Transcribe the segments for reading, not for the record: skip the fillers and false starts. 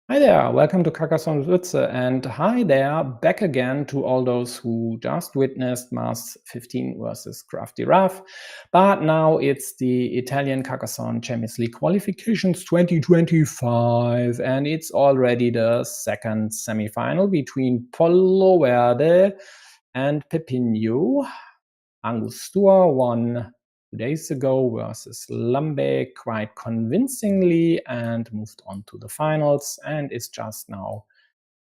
Hi there, welcome to Carcassonne Würze, and hi there, back again to all those who just witnessed Mars 15 versus Crafty Ruff. But now it's the Italian Carcassonne Champions League Qualifications 2025, and it's already the second semifinal between Pollo Verde and Peppinho. Angostura won 2 days ago versus Lambe quite convincingly and moved on to the finals, and is just now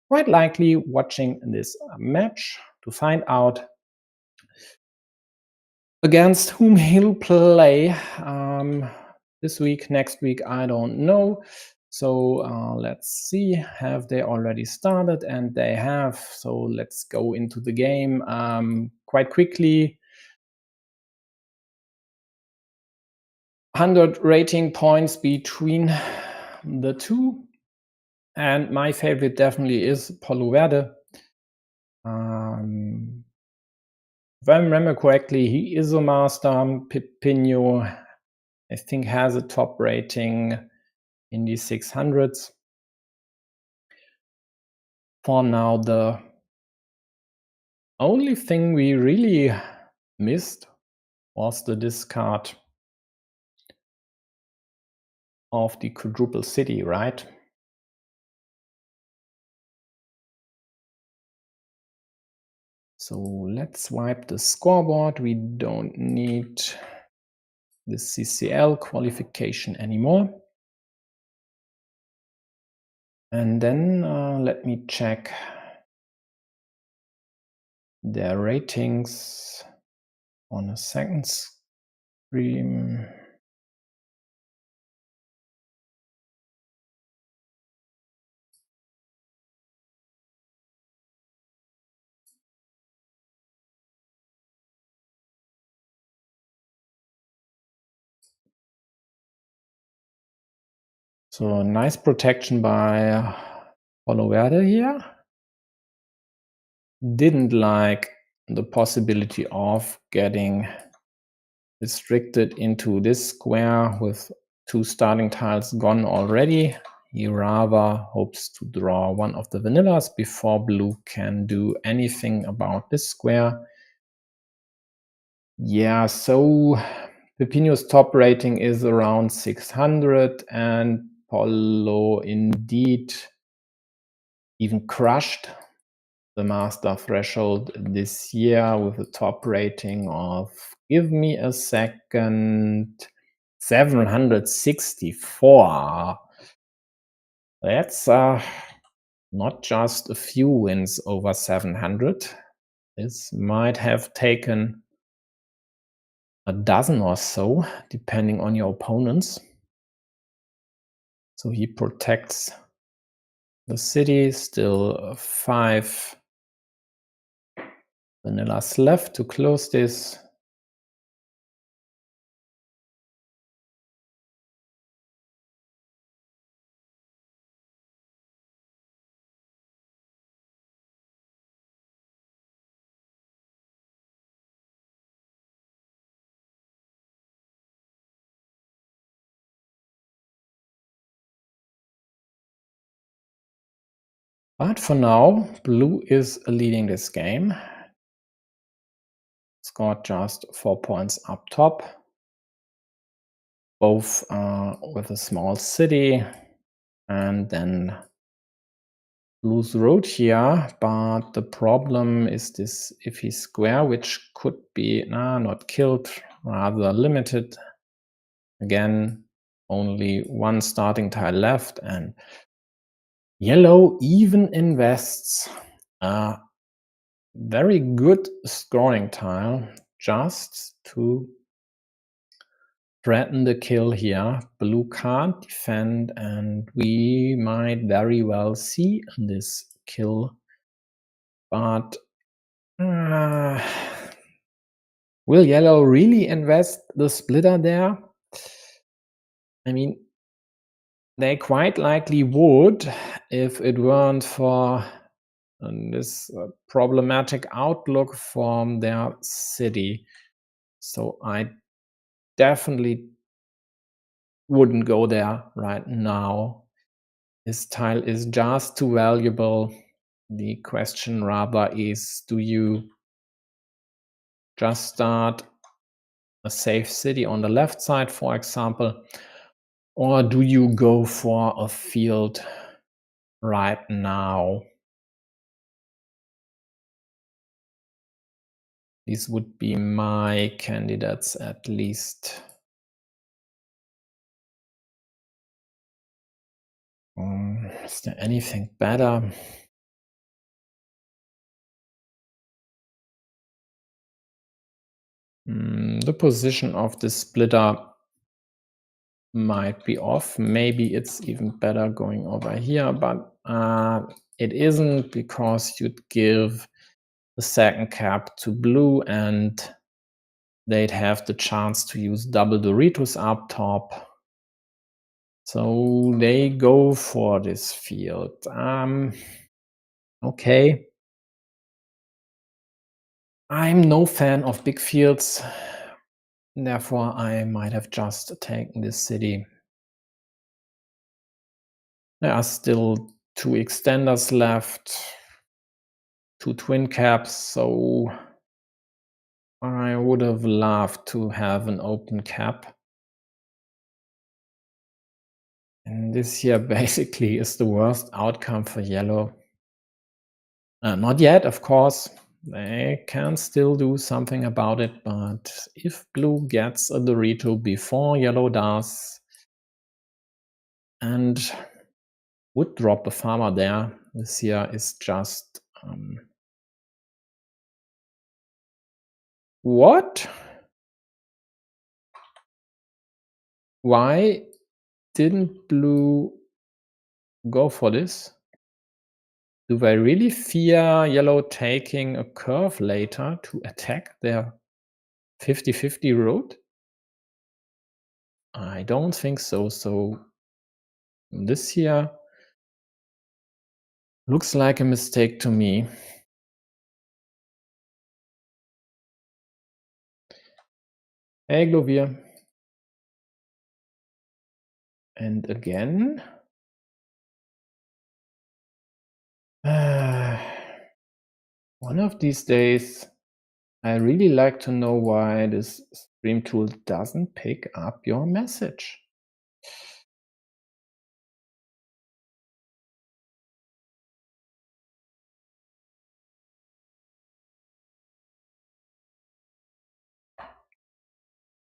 quite likely watching this match to find out against whom he'll play this week, next week, I don't know. So let's see, have they already started? And they have, so let's go into the game quite quickly. 100 rating points between the two, and my favorite definitely is Pollo Verde. If I remember correctly, he is a master. Peppinho, I think, has a top rating in the 600s. For now, the only thing we really missed was the discard of the quadruple city, right? So let's wipe the scoreboard. We don't need the CCL qualification anymore. And then let me check their ratings on a second screen. So nice protection by Pollo Verde here. Didn't like the possibility of getting restricted into this square with 2 starting tiles gone already. He rather hopes to draw one of the vanillas before blue can do anything about this square. Yeah, so Peppinho's top rating is around 600, and Pollo indeed even crushed the master threshold this year with a top rating of, give me a second, 764. That's not just a few wins over 700. This might have taken a dozen or so, depending on your opponents. So he protects the city, still 5 vanillas left to close this. But for now, blue is leading this game. Scored just 4 points up top, both with a small city, and then blue's road here. But the problem is this iffy square, which could be not killed, rather limited. Again, only 1 starting tile left, and yellow even invests a very good scoring tile just to threaten the kill here. Blue can't defend, and we might very well see this kill. But will yellow really invest the splitter there? I mean, they quite likely would if it weren't for this problematic outlook from their city. So I definitely wouldn't go there right now. This tile is just too valuable. The question rather is, do you just start a safe city on the left side, for example, or do you go for a field right now? These would be my candidates at least. Is there anything better? The position of the splitter might be off. Maybe it's even better going over here, but it isn't, because you'd give the second cap to blue and they'd have the chance to use double Doritos up top. So they go for this field. Okay. I'm no fan of big fields. Therefore, I might have just taken this city. There are still 2 extenders left, 2 twin caps, so I would have loved to have an open cap. And this here basically is the worst outcome for yellow. Not yet, of course. They can still do something about it, but if blue gets a Dorito before yellow does and would drop a farmer there, this here is just what? Why didn't blue go for this? Do they really fear yellow taking a curve later to attack their 50-50 road? I don't think so. So this here looks like a mistake to me. Hey, Glovier. And again. One of these days, I really like to know why this stream tool doesn't pick up your message.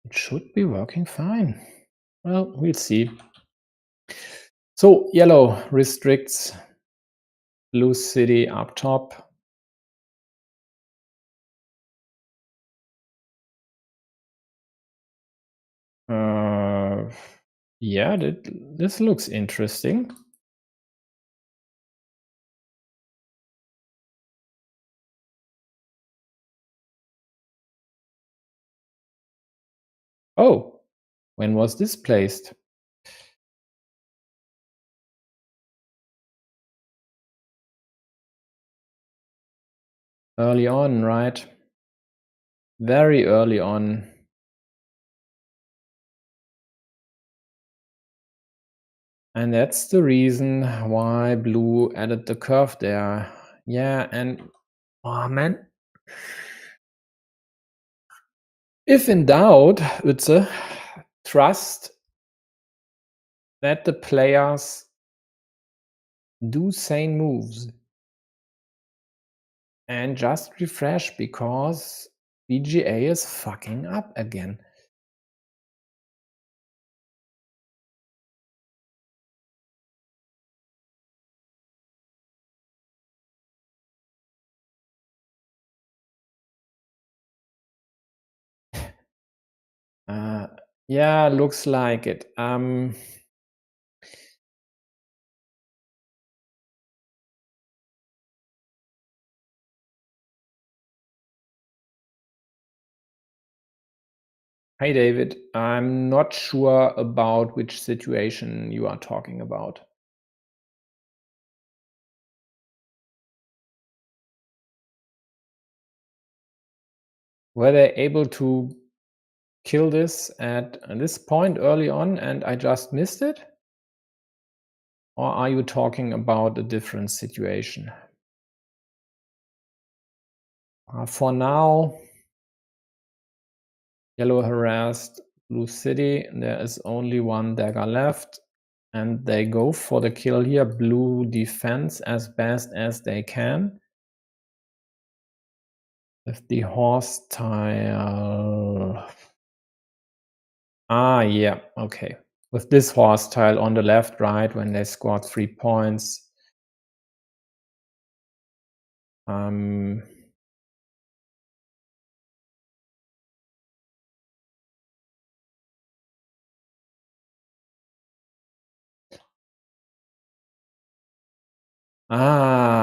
It should be working fine. Well, we'll see. So yellow restricts blue city up top. Yeah, this looks interesting. Oh, when was this placed? Early on, right? Very early on. And that's the reason why blue added the curve there. Yeah, and oh man. If in doubt, Utze, trust that the players do sane moves. And just refresh, because BGA is fucking up again. Yeah, looks like it. Hey, David. I'm not sure about which situation you are talking about. Were they able to kill this at this point early on and I just missed it? Or are you talking about a different situation? For now, yellow harassed blue city. There is only one dagger left, and they go for the kill here. Blue defends as best as they can. With the horse tile. Yeah, okay. With this horse tile on the left, right, when they scored 3 points.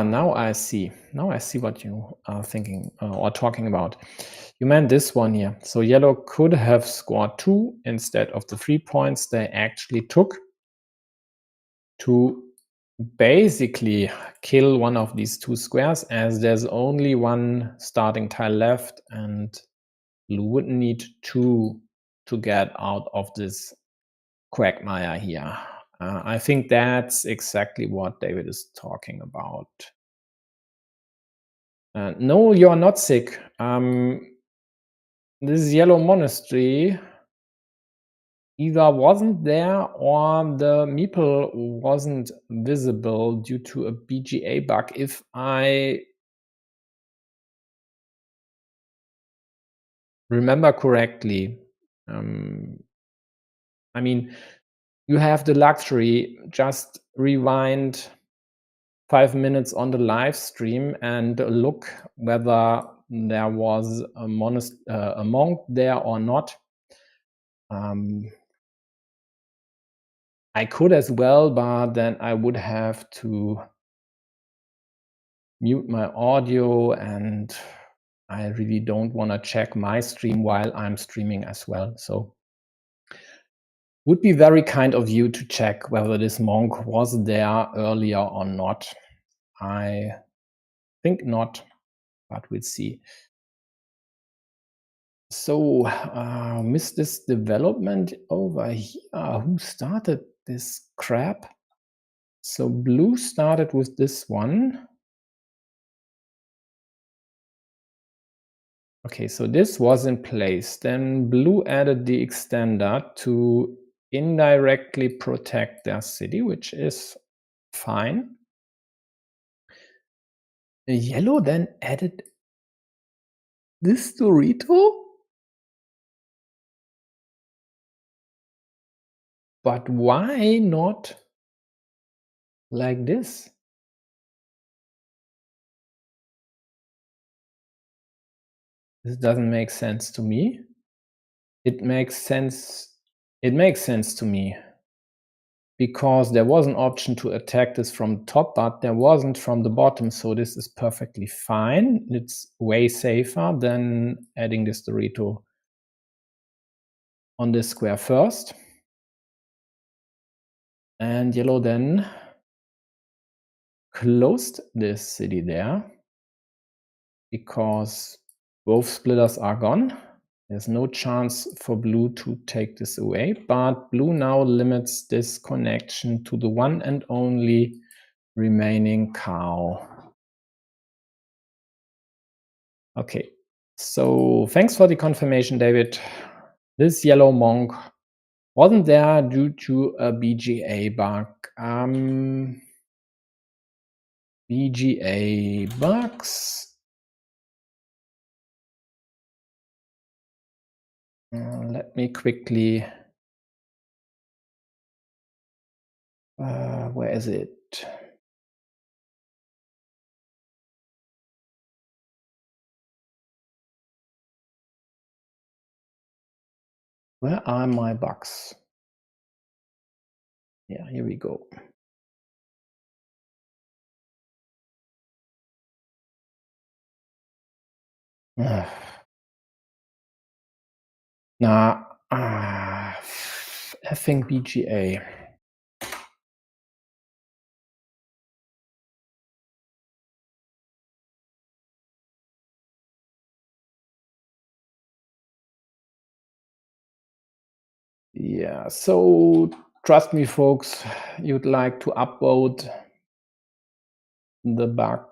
Now I see. Now I see what you are thinking or talking about. You meant this one here. So yellow could have scored 2 instead of the 3 points they actually took to basically kill one of these 2 squares, as there's only one starting tile left and blue would need 2 to get out of this quagmire here. I think that's exactly what David is talking about. No, you're not sick. This yellow monastery either wasn't there or the meeple wasn't visible due to a BGA bug, if I remember correctly. I mean, you have the luxury, just rewind 5 minutes on the live stream and look whether there was a monk there or not. I could as well, but then I would have to mute my audio, and I really don't want to check my stream while I'm streaming as well. So would be very kind of you to check whether this monk was there earlier or not. I think not, but we'll see. So, missed this development over here. Who started this crap? So blue started with this one. Okay, so this was in place. Then blue added the extender to indirectly protect their city, which is fine. Yellow then added this Dorito? But why not like this? This doesn't make sense to me. It makes sense to me, because there was an option to attack this from top, but there wasn't from the bottom, so this is perfectly fine. It's way safer than adding this Dorito on this square first. And yellow then closed this city there, because both splitters are gone. There's no chance for blue to take this away, but blue now limits this connection to the one and only remaining cow. Okay, so thanks for the confirmation, David. This yellow monk wasn't there due to a BGA bug. BGA bugs. Let me quickly. Where is it? Where are my bugs? Yeah, here we go. Nah, effing BGA. Yeah, so trust me, folks, you'd like to upvote the bug.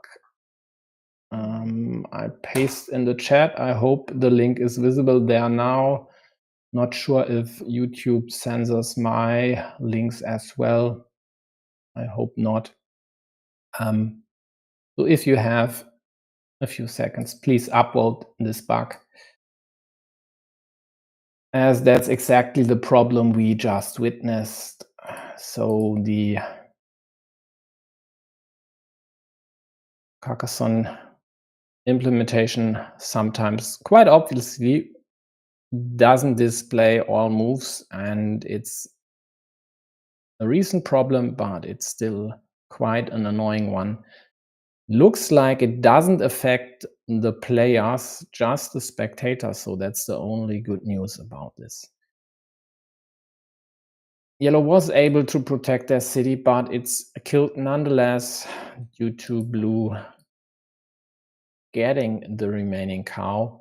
I paste in the chat. I hope the link is visible there now. Not sure if YouTube censors my links as well. I hope not. So if you have a few seconds, please upvote this bug, as that's exactly the problem we just witnessed. So the Carcassonne implementation sometimes quite obviously doesn't display all moves, and it's a recent problem, but it's still quite an annoying one. Looks like it doesn't affect the players, just the spectators, so that's the only good news about this. Yellow was able to protect their city, but it's killed nonetheless due to blue getting the remaining cow.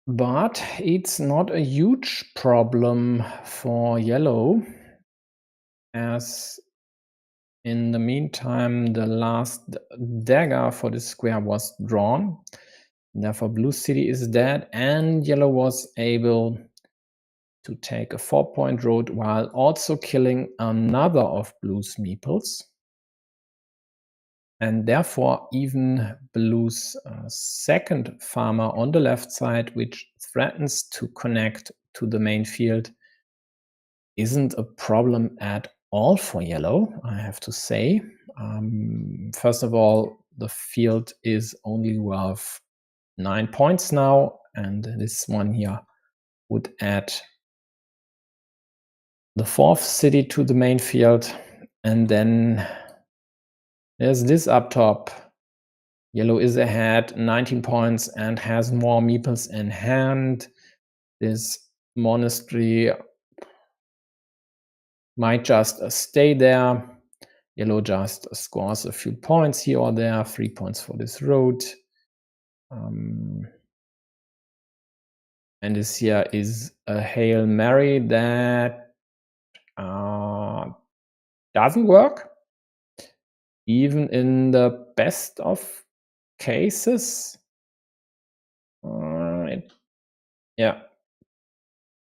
But it's not a huge problem for yellow, as in the meantime the last dagger for this square was drawn. Therefore blue city is dead, and yellow was able to take a 4-point road while also killing another of blue's meeples. And therefore even blue's second farmer on the left side, which threatens to connect to the main field, isn't a problem at all for yellow, I have to say. First of all, the field is only worth 9 points now, and this one here would add the fourth city to the main field. And then there's this up top. Yellow is ahead 19 points and has more meeples in hand. This monastery might just stay there. Yellow just scores a few points here or there, 3 points for this road. And this here is a Hail Mary that doesn't work, even in the best of cases. Yeah,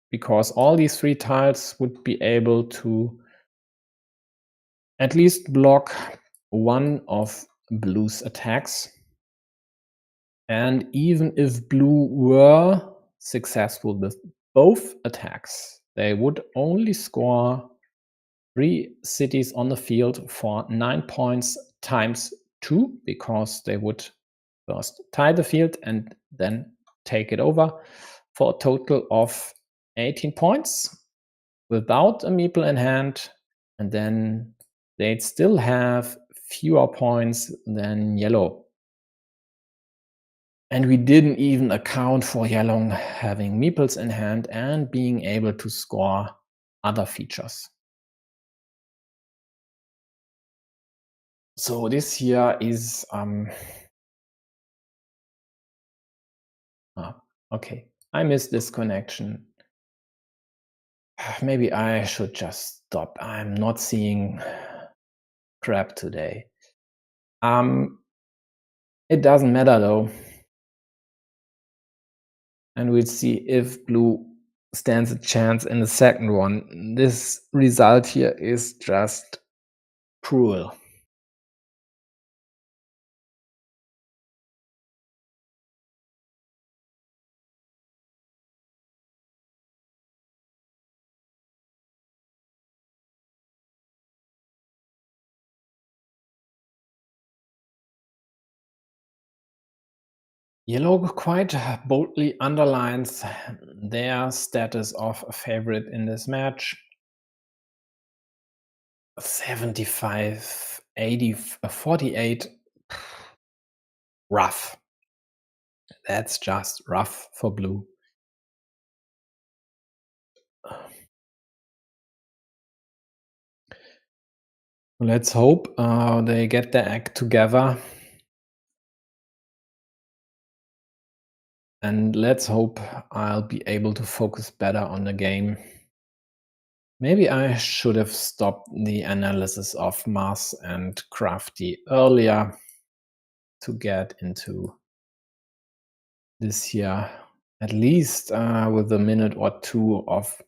because all these 3 tiles would be able to at least block one of blue's attacks. And even if blue were successful with both attacks, they would only score 3 cities on the field for 9 points times 2, because they would first tie the field and then take it over for a total of 18 points without a meeple in hand, and then they'd still have fewer points than yellow. And we didn't even account for yellow having meeples in hand and being able to score other features. So this here is okay, I missed this connection. Maybe I should just stop. I'm not seeing crap today. It doesn't matter though. And we'll see if blue stands a chance in the second one. This result here is just cruel. Yellow quite boldly underlines their status of a favorite in this match. 75, 80, 48. Rough. That's just rough for blue. Let's hope they get their act together. And let's hope I'll be able to focus better on the game. Maybe I should have stopped the analysis of Mars and Crafty earlier to get into this here, at least with a minute or two of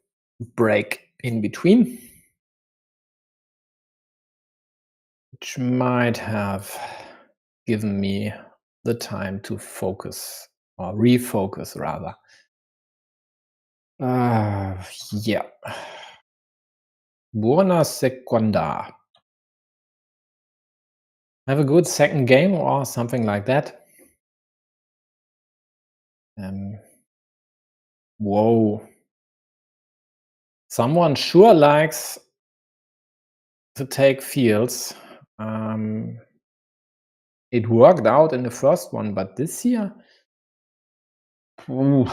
break in between, which might have given me the time to focus, or refocus rather. Yeah. Buona seconda. Have a good second game or something like that. Whoa. Someone sure likes to take fields. It worked out in the first one, but this year, ooh,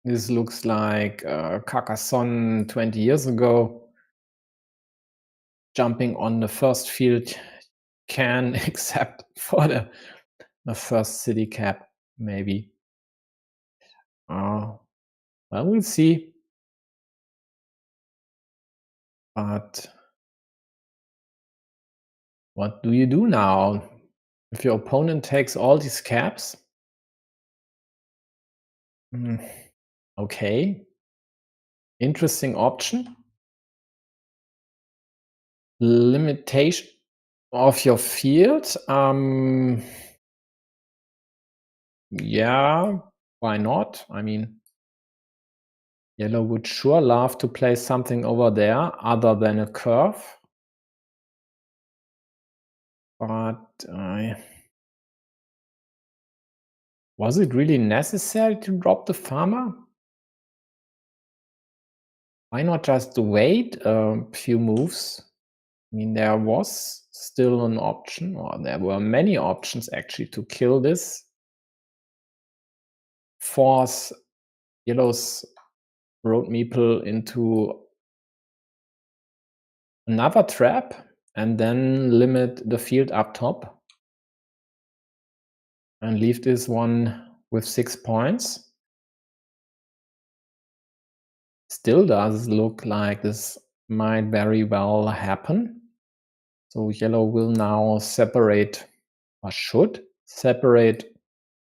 this looks like Carcassonne 20 years ago. Jumping on the first field can, except for the first city cap, maybe. Well, we'll see. But what do you do now? If your opponent takes all these caps? Okay. Interesting option. Limitation of your field. Yeah, why not? I mean, yellow would sure love to play something over there other than a curve. But was it really necessary to drop the farmer? Why not just wait a few moves? I mean, there was still an option, or there were many options actually to kill this. Force yellow's road meeple into another trap and then limit the field up top and leave this one with 6 points. Still does look like this might very well happen. So yellow will now separate, or should separate,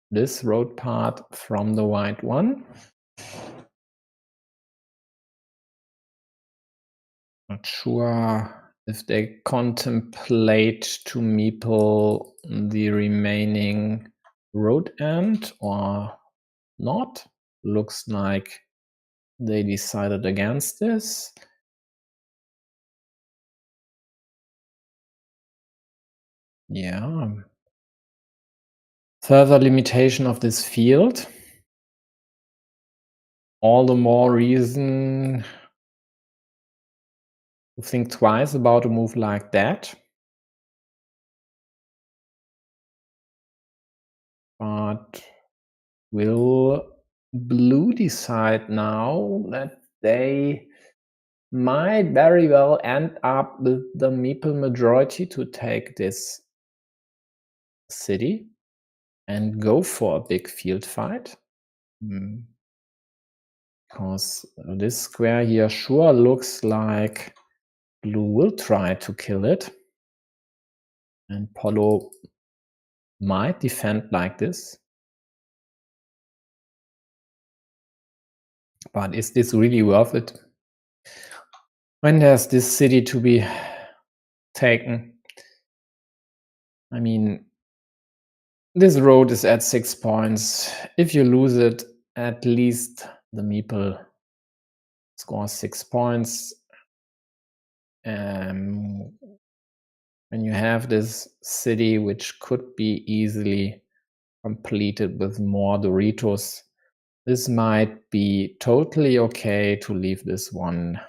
this road part from the white one. Not sure if they contemplate to meeple the remaining road end or not. Looks like they decided against this. Yeah. Further limitation of this field. All the more reason to think twice about a move like that. But will blue decide now that they might very well end up with the meeple majority to take this city and go for a big field fight? Because this square here sure looks like blue will try to kill it. And Polo might defend like this. But is this really worth it? When there's this city to be taken? I mean, this road is at 6 points. If you lose it, at least the meeple scores 6 points. When you have this city, which could be easily completed with more Doritos, this might be totally okay to leave this one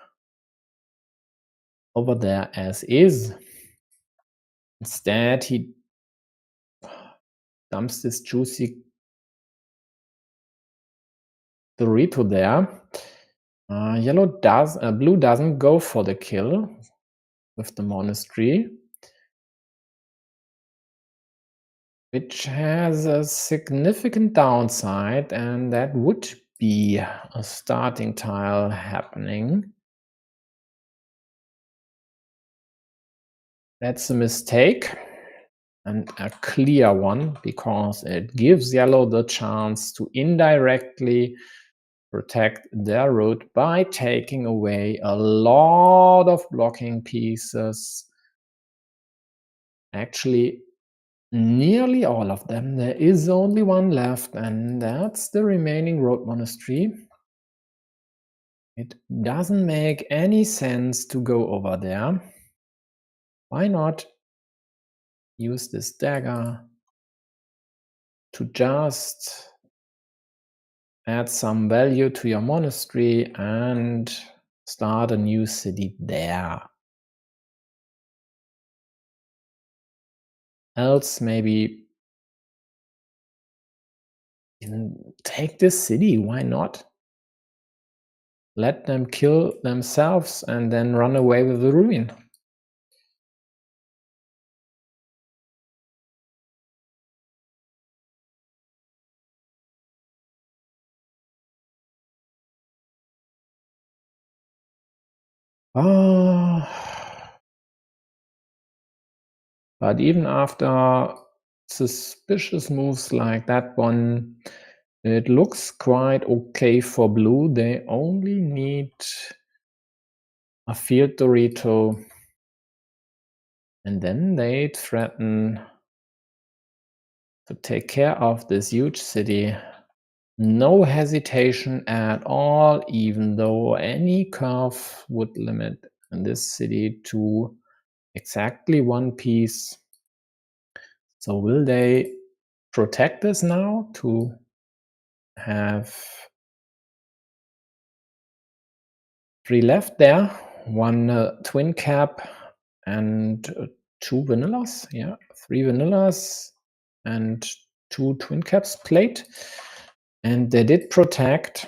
over there as is. Instead, he dumps this juicy Dorito there. Blue doesn't go for the kill with the monastery. which has a significant downside, and that would be a starting tile happening. That's a mistake, and a clear one, because it gives yellow the chance to indirectly protect their route by taking away a lot of blocking pieces. Actually, nearly all of them. There is only one left, and that's the remaining road monastery. It doesn't make any sense to go over there. Why not use this dagger to just add some value to your monastery and start a new city there? Else, maybe take this city. Why not? Let them kill themselves and then run away with the ruin. But even after suspicious moves like that one, it looks quite okay for blue. They only need a field Dorito, and then they threaten to take care of this huge city. No hesitation at all, even though any curve would limit this city to exactly one piece. So will they protect this now to have 3 left there? One twin cap and 2 vanillas. Yeah, 3 vanillas and 2 twin caps played. And they did protect.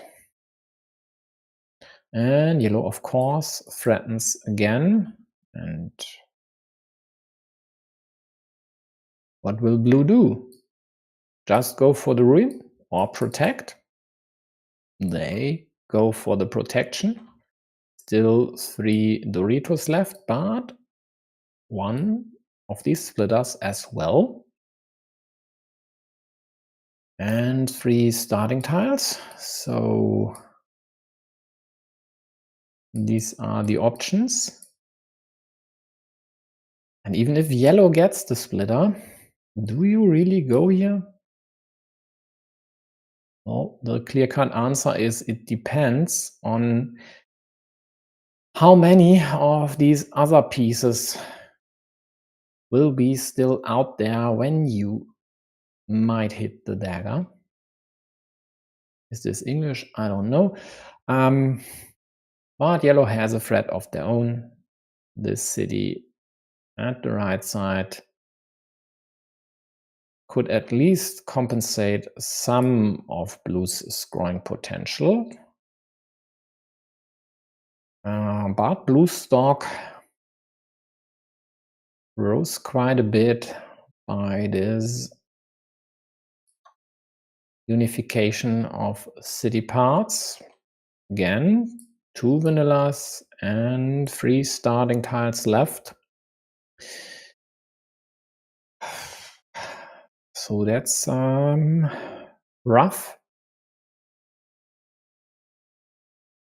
And yellow, of course, threatens again. And what will blue do? Just go for the ruin or protect? They go for the protection. Still 3 Doritos left, but one of these splitters as well. And 3 starting tiles. So these are the options. And even if yellow gets the splitter, do you really go here? Well, the clear-cut answer is it depends on how many of these other pieces will be still out there when you might hit the dagger. Is this English? I don't know. But yellow has a threat of their own. This city at the right side could at least compensate some of blue's scoring potential. But blue's stock rose quite a bit by this unification of city parts. Again, 2 vanillas and 3 starting tiles left. So that's rough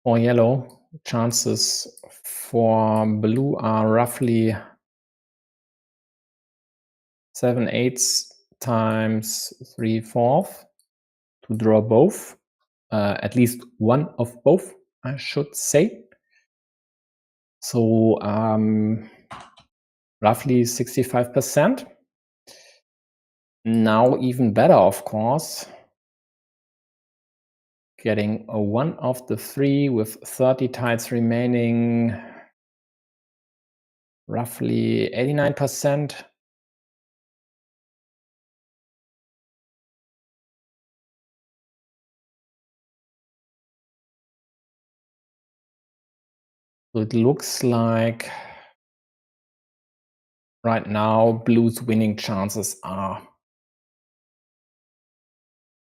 for yellow. Chances for blue are roughly 7/8 times 3/4 to draw both. At least one of both, I should say. So roughly 65%. Now even better, of course, getting a 1 of the 3 with 30 tiles remaining, roughly 89%. So it looks like right now blue's winning chances are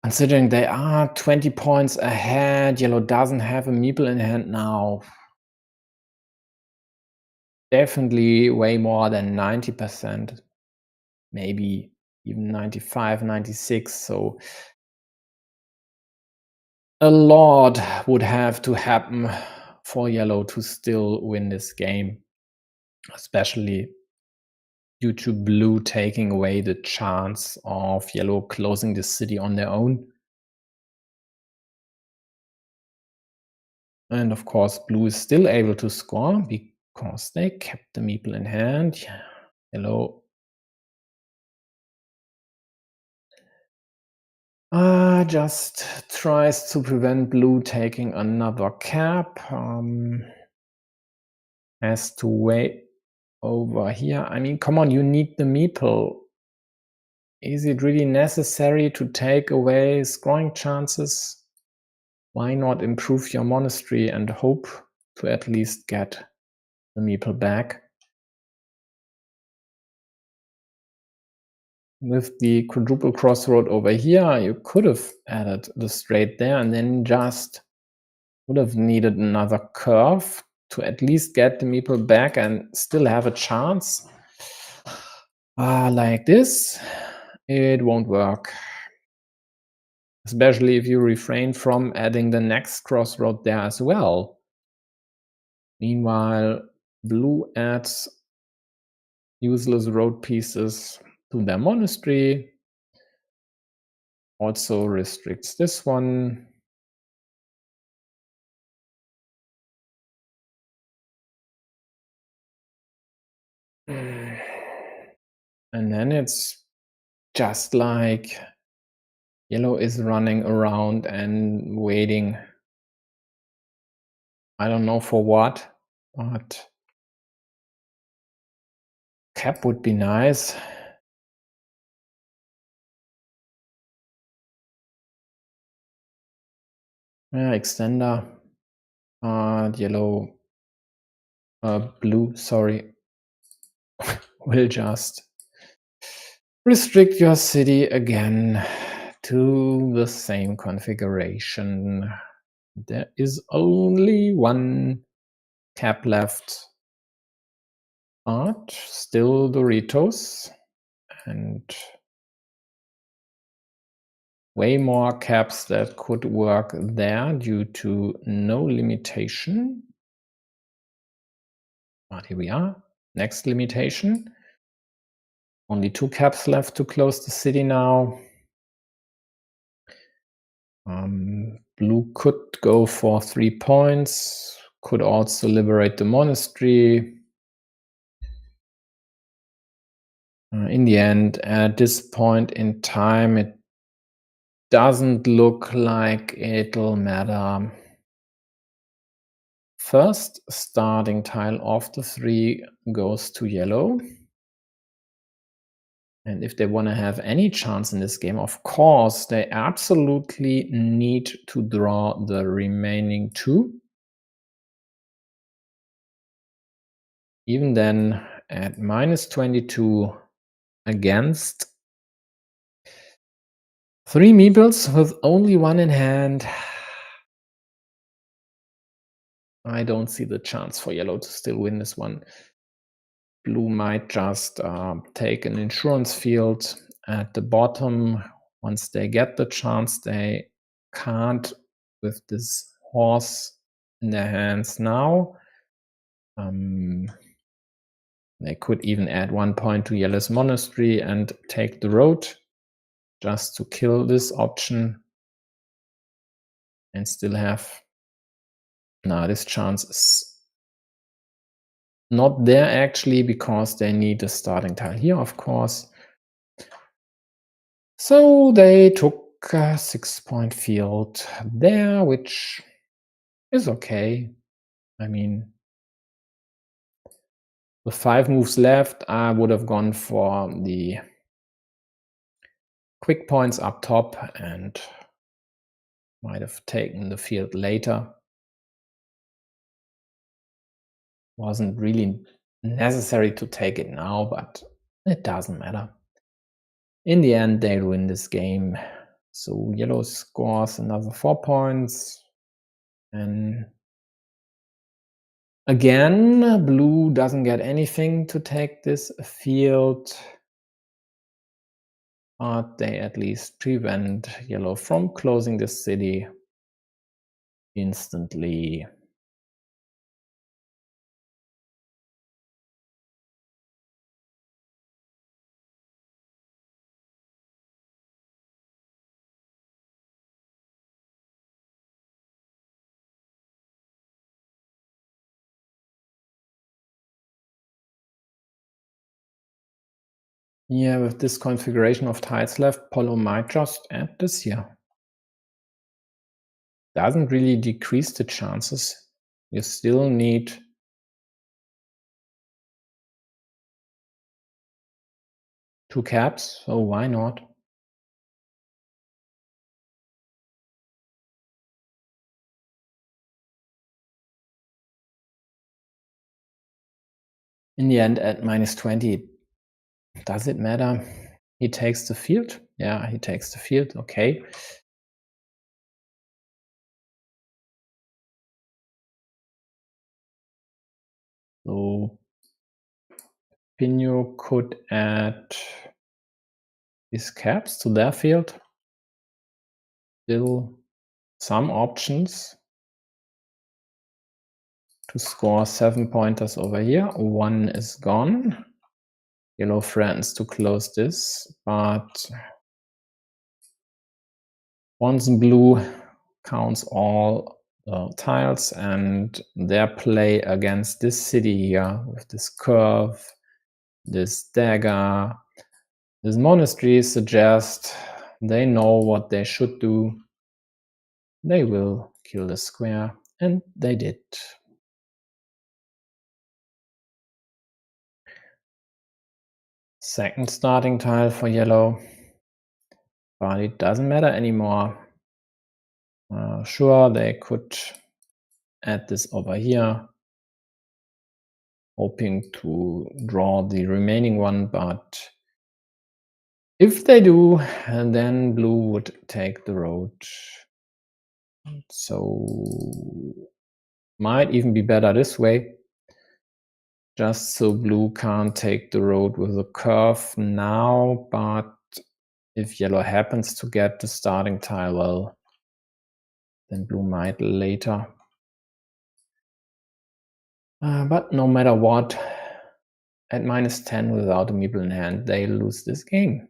Considering they are 20 points ahead, yellow doesn't have a meeple in hand now. Definitely way more than 90%, maybe even 95, 96. So a lot would have to happen for yellow to still win this game, especially due to blue taking away the chance of yellow closing the city on their own. And of course, blue is still able to score because they kept the meeple in hand. Yellow just tries to prevent blue taking another cap. Has to wait over here. I mean, come on, you need the meeple. Is it really necessary to take away scoring chances? Why not improve your monastery and hope to at least get the meeple back? With the quadruple crossroad over here, you could have added the straight there and then just would have needed another curve to at least get the meeple back and still have a chance. Like this, it won't work. Especially if you refrain from adding the next crossroad there as well. Meanwhile, blue adds useless road pieces to their monastery. Also restricts this one. And then it's just like yellow is running around and waiting. I don't know for what, but cap would be nice. Yeah, extender. Yellow, blue, sorry, will just restrict your city again to the same configuration. There is only one cap left, but still Doritos and way more caps that could work there due to no limitation. But here we are. Next limitation. Only 2 caps left to close the city now. Blue could go for 3 points, could also liberate the monastery. In the end, at this point in time, it doesn't look like it'll matter. First starting tile of the 3 goes to yellow. And if they want to have any chance in this game, of course, they absolutely need to draw the remaining 2. Even then, at -22 against 3 meeples with only 1 in hand, I don't see the chance for yellow to still win this one. Blue might just take an insurance field at the bottom. Once they get the chance, they can't with this horse in their hands now. They could even add 1 point to yellow's monastery and take the road just to kill this option and still have. Now this chance is not there actually because they need a starting tile here, of course. So they took a 6-point field there, which is okay. I mean, with 5 moves left, I would have gone for the quick points up top and might have taken the field later. Wasn't really necessary to take it now, but it doesn't matter. In the end, they win this game So yellow scores another 4 points. And again, blue doesn't get anything to take this field, but they at least prevent yellow from closing the city instantly. Yeah, with this configuration of tiles left, Polo might just add this here. Doesn't really decrease the chances. You still need two caps, so why not? In the end, at -20, does it matter? He takes the field? Yeah, he takes the field, okay. So Peppinho could add his caps to their field. Still some options to score 7 pointers over here. One is gone. Yellow threatens to close this, but once blue counts all tiles, and their play against this city here with this curve, this dagger, this monastery suggest they know what they should do. They will kill the square, and they did. Second starting tile for yellow, but it doesn't matter anymore. Sure, they could add this over here, hoping to draw the remaining one, but if they do, then blue would take the road. So might even be better this way, just so blue can't take the road with a curve now, but if yellow happens to get the starting tile, well, then blue might later. But no matter what, at -10 without a meeple in hand, they lose this game.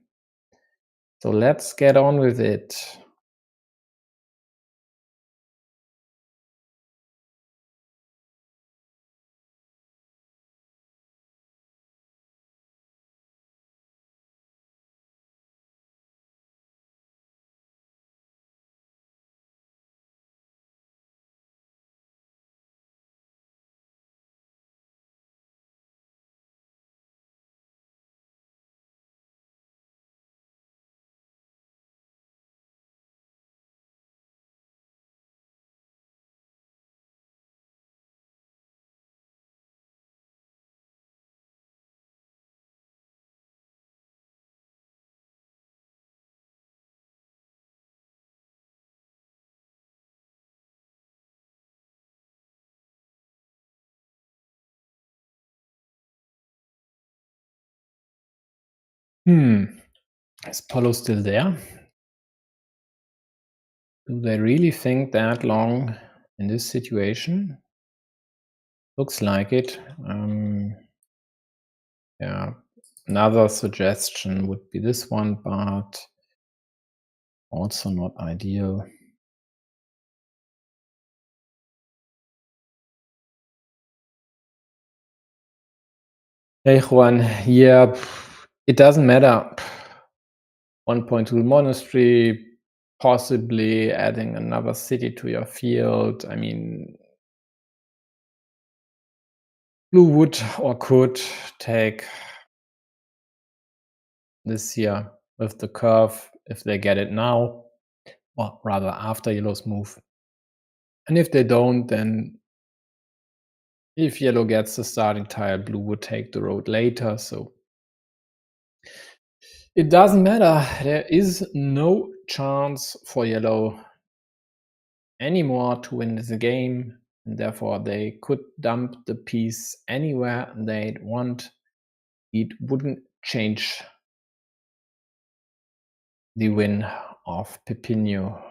So let's get on with it. Is Polo still there? Do they really think that long in this situation? Looks like it. Yeah, another suggestion would be this one, but also not ideal. Hey Juan, yeah, it doesn't matter. 1 point to the monastery, possibly adding another city to your field. I mean, blue would or could take this here with the curve if they get it now, or rather after yellow's move. And if they don't, then if yellow gets the starting tile, blue would take the road later. So It doesn't matter. There is no chance for yellow anymore to win the game, and therefore they could dump the piece anywhere they'd want. It wouldn't change the win of Peppinho.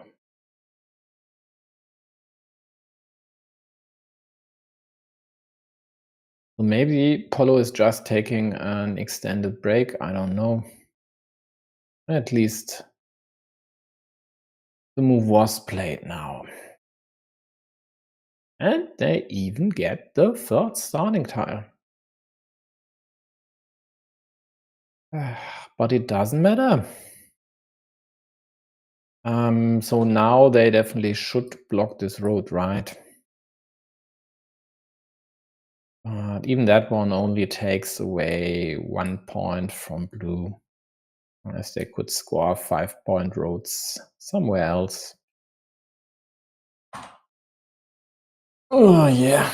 So maybe Polo is just taking an extended break. I don't know. At least the move was played now. And they even get the third starting tile. But it doesn't matter. So now they definitely should block this road, right? Even that one only takes away 1 point from blue, as they could score 5-point roads somewhere else. Oh, yeah.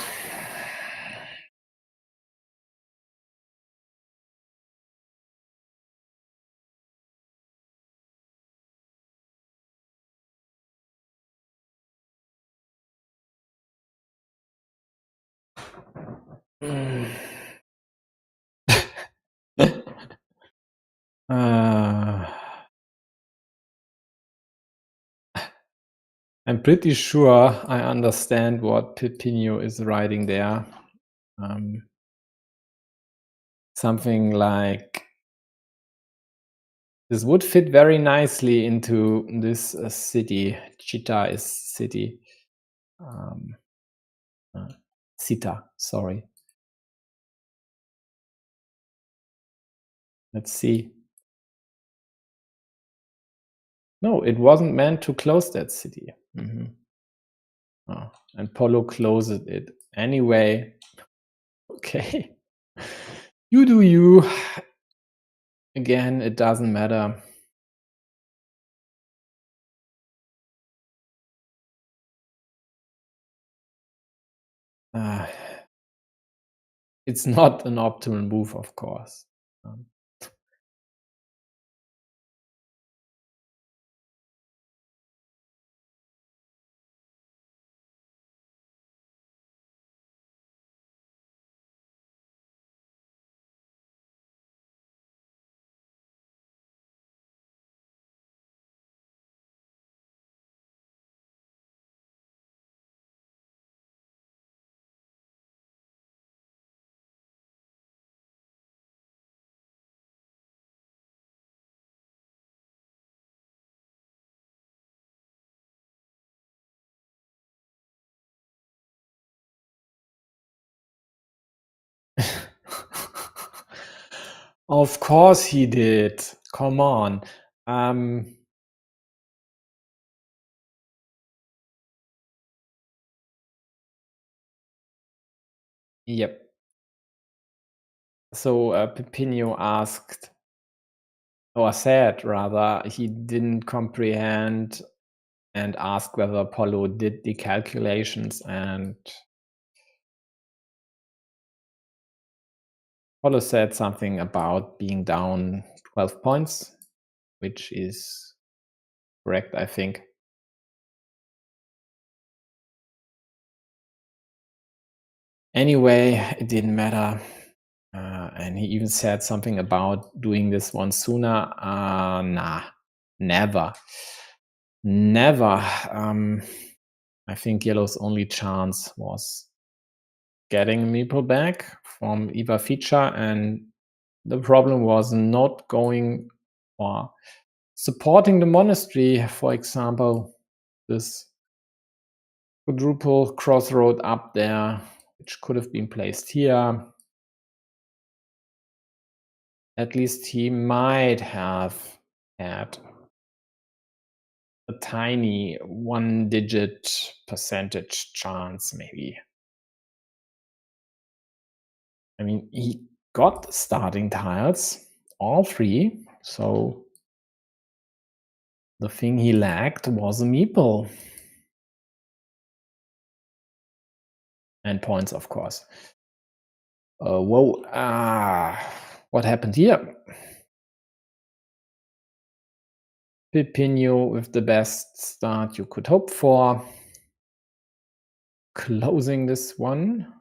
I'm pretty sure I understand what Peppinho is writing there. Something like, this would fit very nicely into this city. Chita is city. Sita, sorry. Let's see. No, it wasn't meant to close that city. Oh, and Polo closed it anyway. Okay. You do you. Again, it doesn't matter. It's not an optimal move, of course. Of course he did. Come on. Yep. So Peppinho asked, or said rather, he didn't comprehend and asked whether Apollo did the calculations, and Apollo said something about being down 12 points, which is correct, I think. Anyway, it didn't matter. And he even said something about doing this one sooner. Nah, never. Never. I think Yellow's only chance was getting a meeple back from Eva feature, and the problem was not going or supporting the monastery, for example, this quadruple crossroad up there, which could have been placed here. At least he might have had a tiny 1-digit percentage chance, maybe. I mean, he got starting tiles, all 3, so the thing he lacked was a meeple. And points, of course. Whoa, what happened here? Peppinho with the best start you could hope for. Closing this one.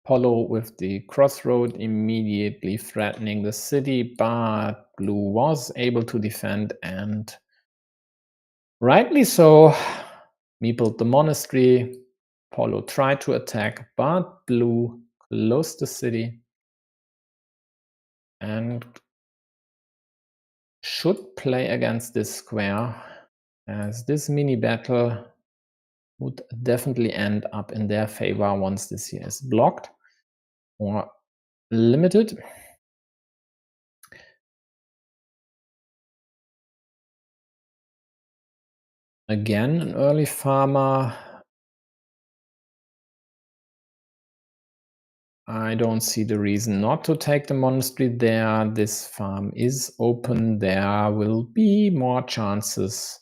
Polo with the crossroad immediately threatening the city, but blue was able to defend, and rightly so. Meepled the monastery. Polo tried to attack, but blue closed the city and should play against this square, as this mini battle would definitely end up in their favor once this here is blocked or limited. Again, an early farmer. I don't see the reason not to take the monastery there. This farm is open. There will be more chances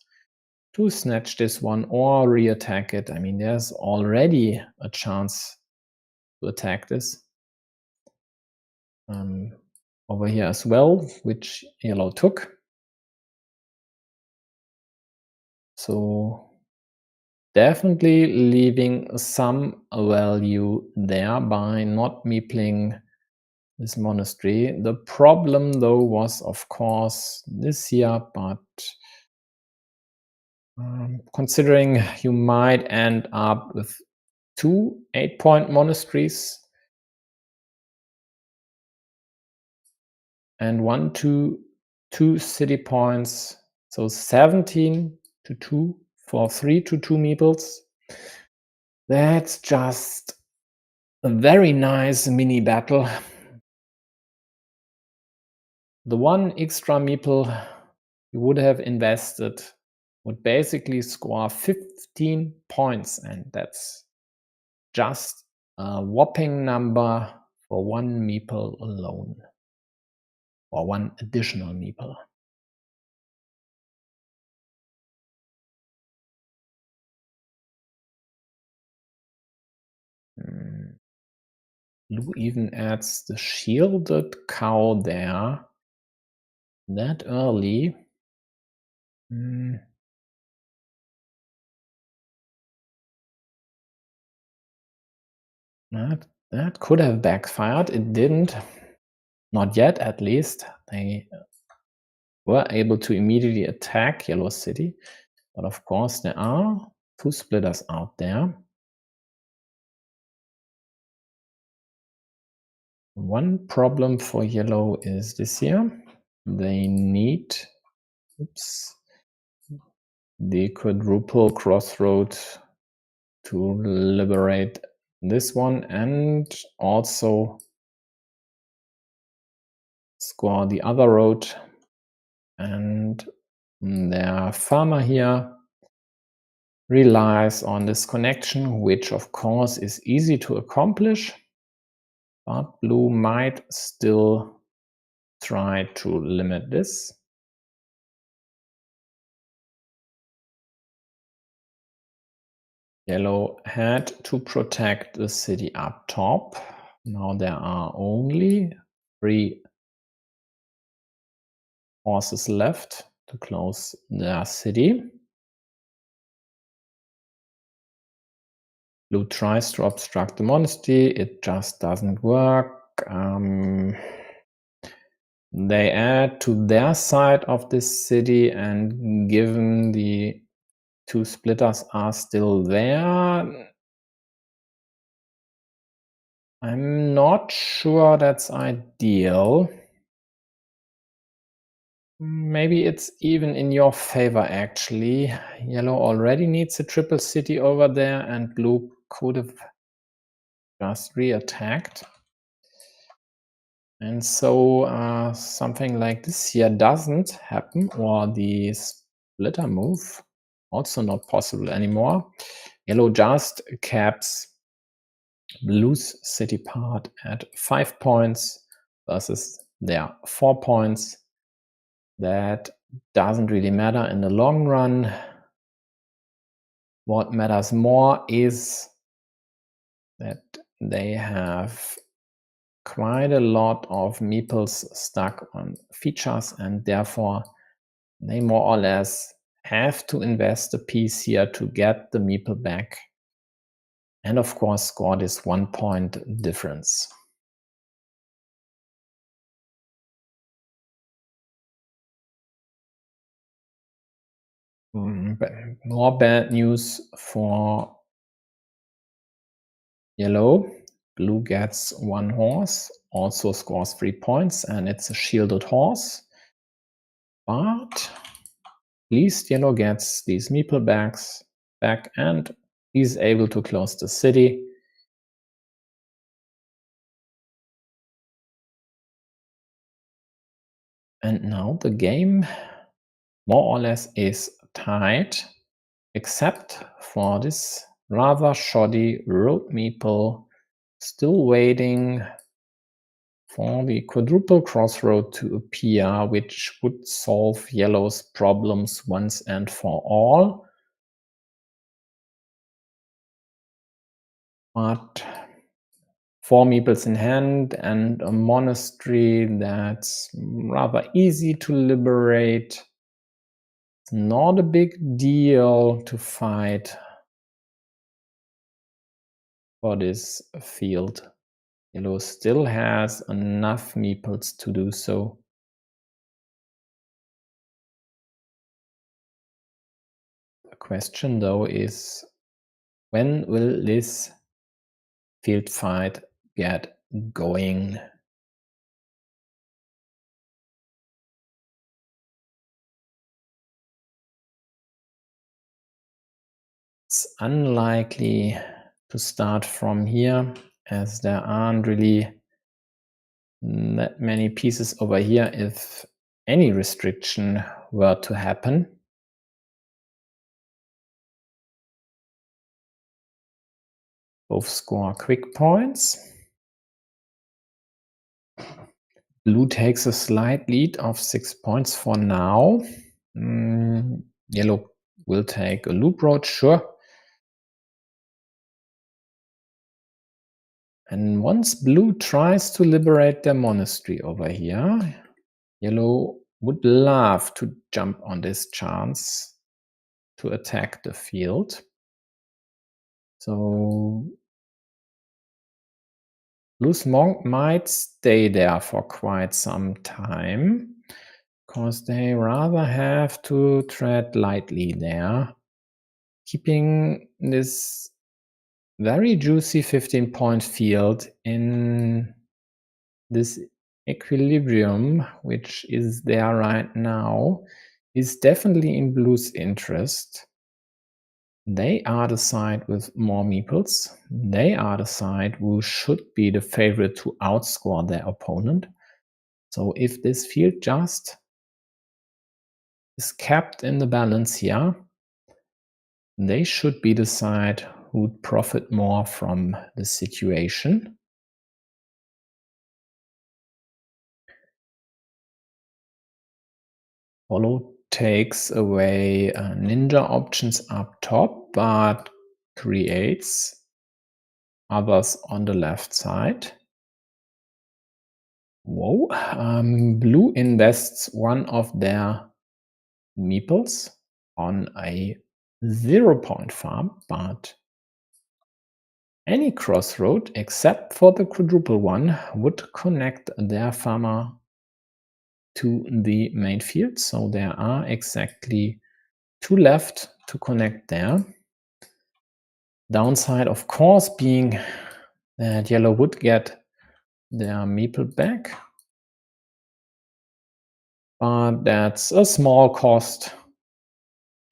to snatch this one or re-attack it. I mean, there's already a chance to attack this. Over here as well, which yellow took. So definitely leaving some value there by not meepling this monastery. The problem though was, of course, this here, but considering you might end up with 2 8-point monasteries and 2 city points, so 17 to 2 for 3 to 2 meeples. That's just a very nice mini battle. The one extra meeple you would have invested would basically score 15 points, and that's just a whopping number for one meeple alone, or one additional meeple. Blue even adds the shielded cow there that early. That could have backfired. It didn't. Not yet, at least. They were able to immediately attack Yellow City. But of course, there are 2 splitters out there. One problem for Yellow is this here. They need the quadruple crossroad to liberate this one and also score the other road. And their farmer here relies on this connection, which of course is easy to accomplish, but blue might still try to limit this. Yellow had to protect the city up top. Now there are only 3 horses left to close their city. Blue tries to obstruct the monastery. It just doesn't work. They add to their side of this city, and given the 2 splitters are still there, I'm not sure that's ideal. Maybe it's even in your favor, actually. Yellow already needs a triple city over there, and blue could have just re-attacked. And so something like this here doesn't happen, or the splitter move, also not possible anymore. Yellow just caps blue's city part at 5 points versus their 4 points. That doesn't really matter in the long run. What matters more is that they have quite a lot of meeples stuck on features, and therefore they more or less have to invest a piece here to get the meeple back, and of course score this 1 point difference. More bad news for yellow. Blue gets 1 horse, also scores 3 points, and it's a shielded horse. But at least yellow gets these meeple bags back, and he's able to close the city. And now the game more or less is tied, except for this rather shoddy road meeple still waiting for the quadruple crossroad to appear, which would solve yellow's problems once and for all. But 4 meeples in hand and a monastery that's rather easy to liberate. It's not a big deal to fight for this field. Yellow still has enough meeples to do so. The question though is, when will this field fight get going? It's unlikely to start from here, as there aren't really that many pieces over here if any restriction were to happen. Both score quick points. Blue takes a slight lead of 6 points for now. Yellow will take a loop road, sure. And once blue tries to liberate their monastery over here, yellow would love to jump on this chance to attack the field. So blue's monk might stay there for quite some time, because they rather have to tread lightly there, keeping this very juicy 15-point field in this equilibrium, which is there right now, is definitely in blue's interest. They are the side with more meeples. They are the side who should be the favorite to outscore their opponent. So if this field just is kept in the balance here, they should be the side who would profit more from the situation. Follow takes away ninja options up top, but creates others on the left side. Whoa, blue invests one of their meeples on a 0-point farm, but any crossroad except for the quadruple one would connect their farmer to the main field. So there are exactly 2 left to connect there. Downside, of course, being that yellow would get their meeple back, but that's a small cost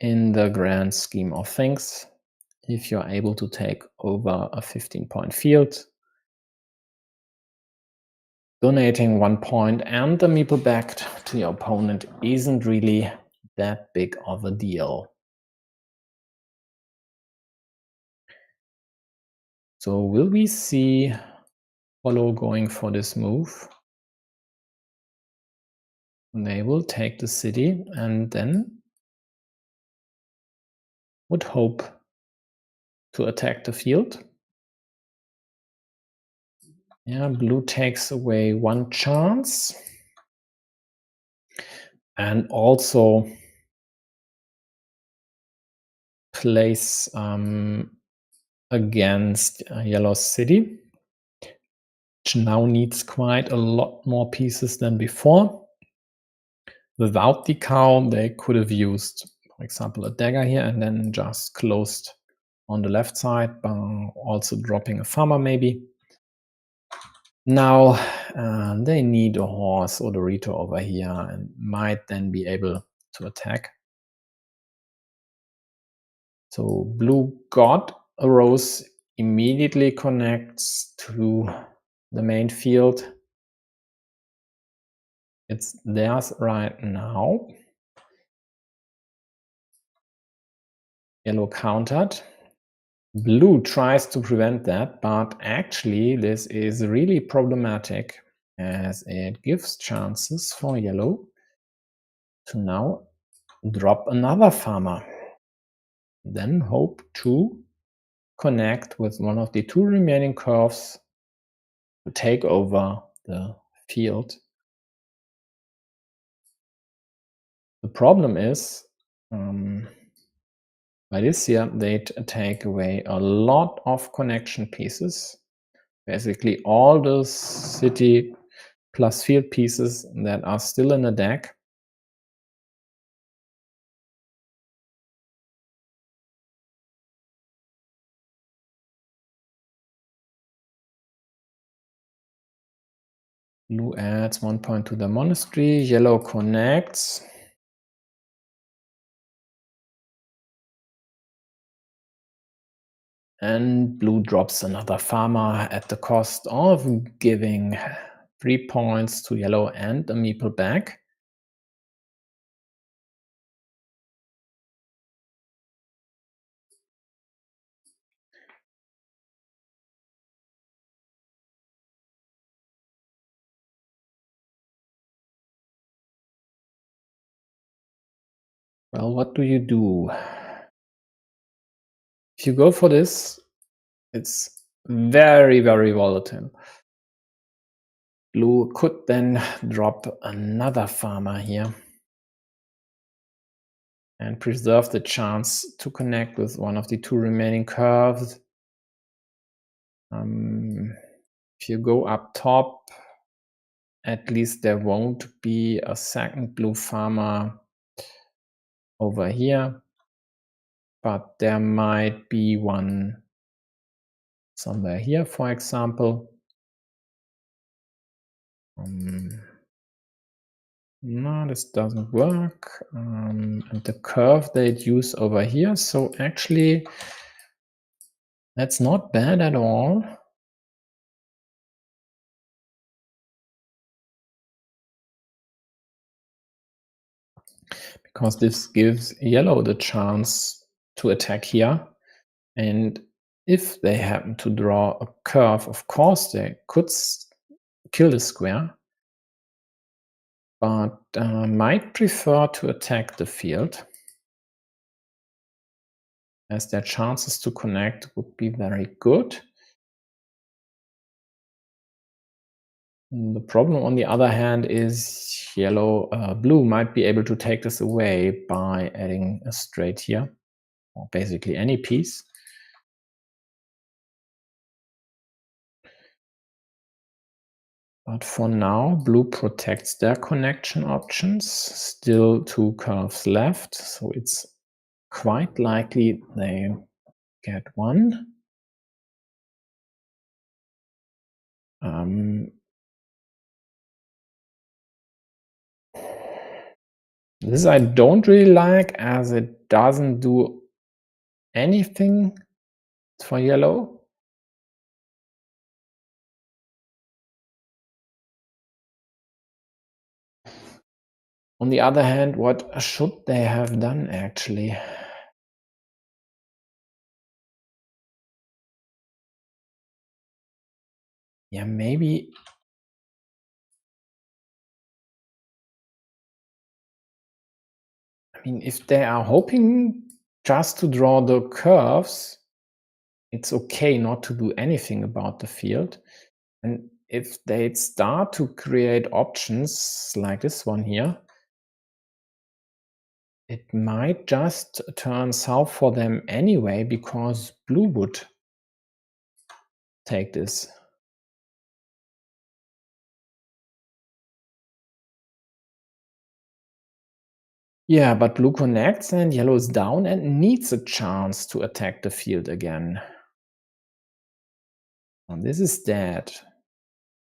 in the grand scheme of things. If you're able to take over a 15-point field, donating 1 point and the meeple back to your opponent isn't really that big of a deal. So will we see Follow going for this move? They will take the city and then would hope to attack the field. Yeah, blue takes away one chance. And also plays against Yellow City, which now needs quite a lot more pieces than before. Without the cow, they could have used, for example, a dagger here and then just closed on the left side, by also dropping a farmer maybe. Now they need a horse or the Rito over here and might then be able to attack. So blue got a rose, immediately connects to the main field. It's theirs right now. Yellow countered. Blue tries to prevent that, but actually this is really problematic as it gives chances for yellow to now drop another farmer. Then hope to connect with one of the two remaining curves to take over the field. The problem is, by this year, they take away a lot of connection pieces. Basically all the city plus field pieces that are still in the deck. Blue adds 1 point to the monastery, yellow connects. And blue drops another farmer at the cost of giving 3 points to yellow and a meeple back. Well, what do you do? If you go for this, it's very, very volatile. Blue could then drop another farmer here and preserve the chance to connect with one of the two remaining curves. If you go up top, at least there won't be a second blue farmer over here, but there might be one somewhere here, for example. No, this doesn't work. And the curve they'd use over here. So actually, that's not bad at all. Because this gives yellow the chance to attack here. And if they happen to draw a curve, of course, they could kill the square, but might prefer to attack the field, as their chances to connect would be very good. The problem, on the other hand, is blue might be able to take this away by adding a straight here, or basically any piece. But for now, blue protects their connection options. Still 2 curves left, so it's quite likely they get one. This I don't really like, as it doesn't do anything for yellow. On the other hand, what should they have done actually? Yeah, maybe. I mean, if they are hoping just to draw the curves, it's okay not to do anything about the field. And if they start to create options like this one here, it might just turn south for them anyway, because blue would take this. Yeah, but blue connects and yellow is down and needs a chance to attack the field again. And this is dead.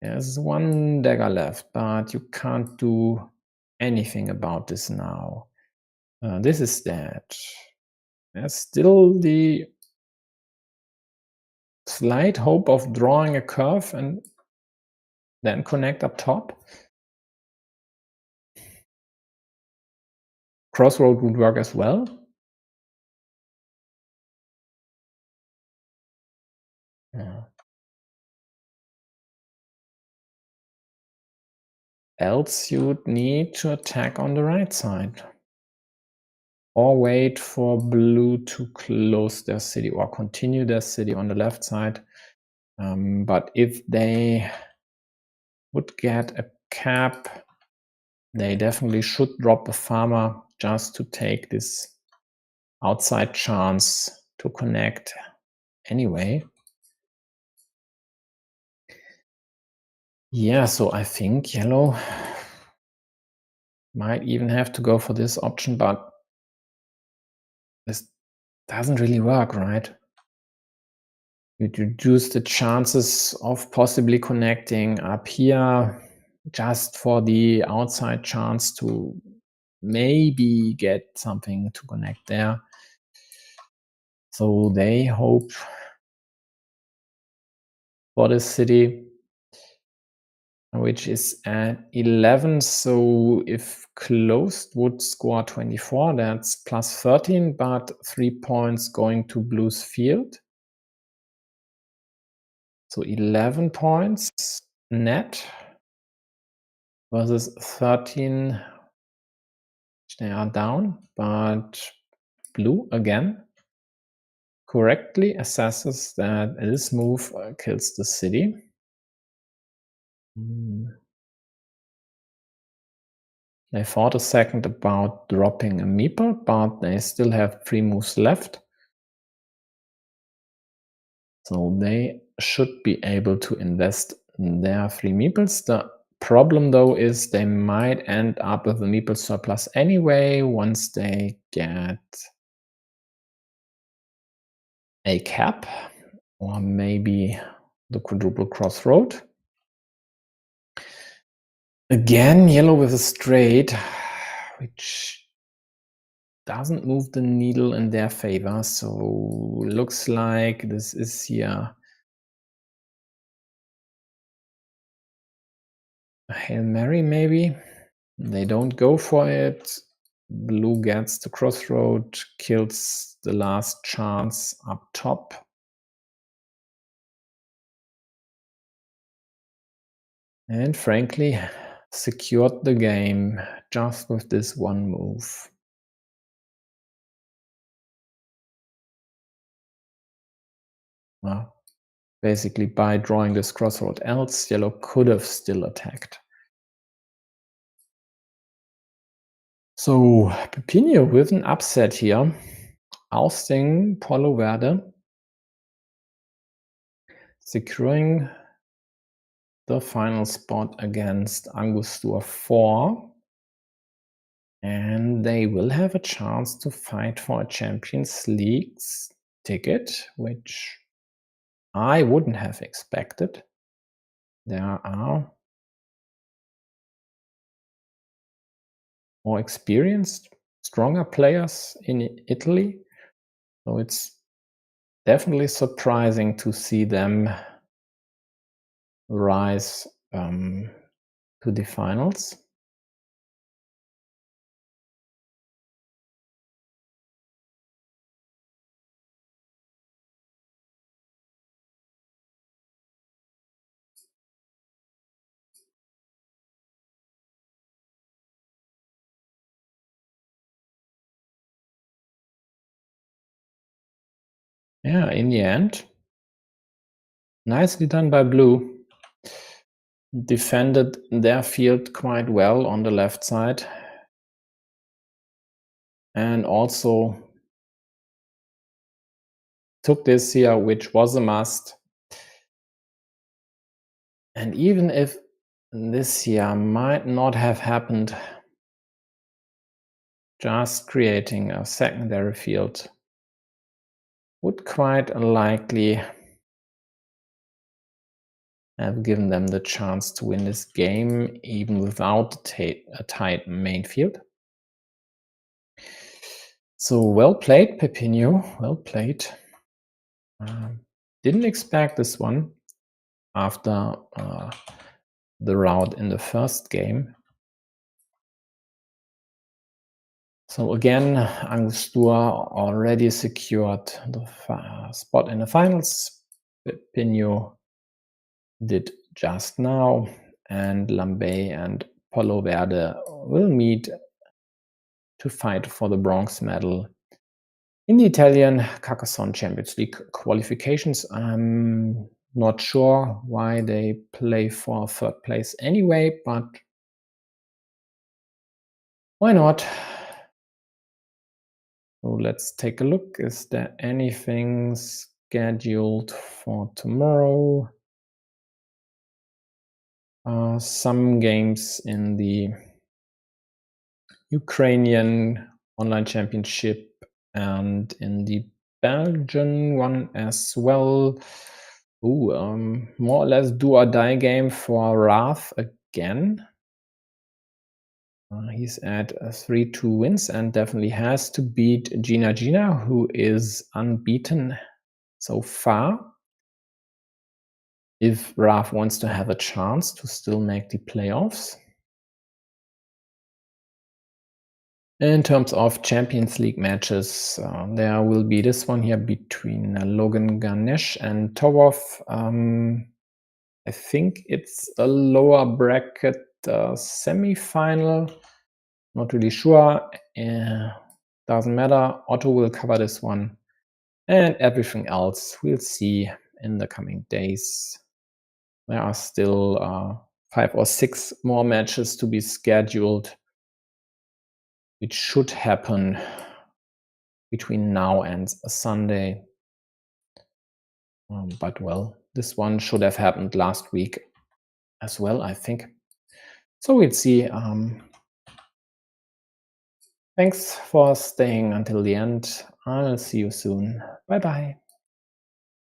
There's one dagger left, but you can't do anything about this now. This is dead. There's still the slight hope of drawing a curve and then connect up top. Crossroad would work as well. Yeah. Else you'd need to attack on the right side. Or wait for blue to close their city or continue their city on the left side. But if they would get a cap, they definitely should drop a farmer just to take this outside chance to connect anyway. Yeah, so I think yellow might even have to go for this option, but this doesn't really work, right? You reduce the chances of possibly connecting up here just for the outside chance to maybe get something to connect there. So they hope for this city, which is at 11. So if closed would score 24, that's plus 13, but 3 points going to blue's field. So 11 points net versus 13, which they are down, but blue again correctly assesses that this move kills the city. They thought a second about dropping a meeple, but they still have 3 moves left. So they should be able to invest in their 3 meeples. The problem though is they might end up with a meeple surplus anyway once they get a cap or maybe the quadruple crossroad. Again, yellow with a straight, which doesn't move the needle in their favor. So looks like this is here a Hail Mary maybe. They don't go for it. Blue gets the crossroad, kills the last chance up top. And frankly, secured the game just with this one move. Well, basically by drawing this crossroad, else yellow could have still attacked. So Peppinho with an upset here, ousting Polo Verde, securing the final spot against Angustur 4. And they will have a chance to fight for a Champions League ticket, which I wouldn't have expected. There are more experienced, stronger players in Italy. So it's definitely surprising to see them rise to the finals. Yeah, in the end, nicely done by blue. defended their field quite well on the left side, and also took this here, which was a must. And even if this here might not have happened, just creating a secondary field would quite likely have given them the chance to win this game, even without a tight main field. So well played, Peppinho, well played. Didn't expect this one after the rout in the first game. So again, Angostura already secured the spot in the finals. Peppinho did just now, and Lambay and Polo Verde will meet to fight for the bronze medal in the Italian Carcassonne Champions League qualifications. I'm not sure why they play for third place anyway, but why not? So let's take a look. Is there anything scheduled for tomorrow? Some games in the Ukrainian online championship and in the Belgian one as well. More or less do or die game for Rath again. He's at 3-2 wins and definitely has to beat Gina, who is unbeaten so far, if Rath wants to have a chance to still make the playoffs. In terms of Champions League matches, there will be this one here between Logan Ganesh and Tawov. I think it's a lower bracket semi-final. Not really sure. Doesn't matter. Otto will cover this one. And everything else we'll see in the coming days. There are still 5 or 6 more matches to be scheduled, which should happen between now and Sunday. But well, this one should have happened last week as well, I think. So we'll see. Thanks for staying until the end. I'll see you soon. Bye-bye.